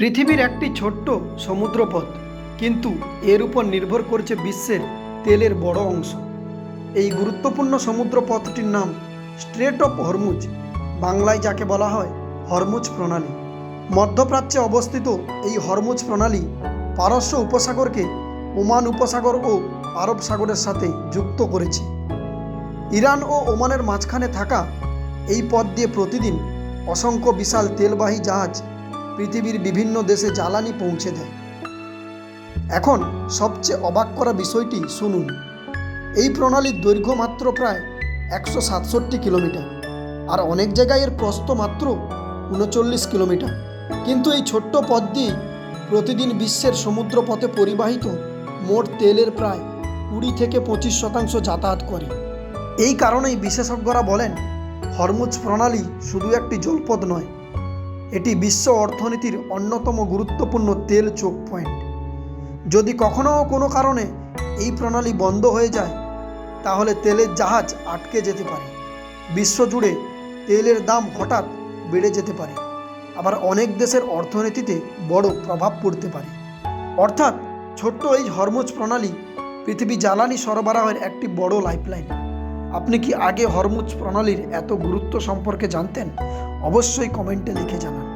পৃথিবীর একটি ছোট্ট সমুদ্রপথ, কিন্তু এর উপর নির্ভর করছে বিশ্বের তেলের বড় অংশ। এই গুরুত্বপূর্ণ সমুদ্রপথটির নাম স্ট্রেট অফ হরমুজ, বাংলায় যাকে বলা হয় হরমুজ প্রণালী। মধ্যপ্রাচ্যে অবস্থিত এই হরমুজ প্রণালী পারস্য উপসাগরকে ওমান উপসাগর ও আরব সাগরের সাথে যুক্ত করেছে। ইরান ও ওমানের মাঝখানে থাকা এই পথ দিয়ে প্রতিদিন অসংখ্য বিশাল তেলবাহী জাহাজ পৃথিবীর বিভিন্ন দেশে জ্বালানি পৌঁছে দেয়। এখন সবচেয়ে অবাক করা বিষয়টি শুনুন। এই প্রণালীর দৈর্ঘ্য মাত্র প্রায় 167 কিলোমিটার, আর অনেক জায়গায় এর প্রস্থ মাত্র 39 কিলোমিটার। কিন্তু এই ছোট্ট পথ দিয়ে প্রতিদিন বিশ্বের সমুদ্রপথে পরিবাহিত মোট তেলের প্রায় 20 থেকে 25% যাতায়াত করে। এই কারণেই বিশেষজ্ঞরা বলেন, হরমুজ প্রণালী শুধু একটি জলপথ নয়, এটি বিশ্ব অর্থনীতির অন্যতম গুরুত্বপূর্ণ তেল চোক পয়েন্ট। যদি কখনও কোনো কারণে এই প্রণালী বন্ধ হয়ে যায়, তাহলে তেলের জাহাজ আটকে যেতে পারে, বিশ্বজুড়ে তেলের দাম হঠাৎ বেড়ে যেতে পারে, আবার অনেক দেশের অর্থনীতিতে বড় প্রভাব পড়তে পারে। অর্থাৎ ছোট্ট এই হরমুজ প্রণালী পৃথিবী জ্বালানি সরবরাহের একটি বড় লাইফলাইন। আপনি কি আগে হরমুজ প্রণালীর এত গুরুত্ব সম্পর্কে জানতেন? অবশ্যই কমেন্টে লিখে জানান।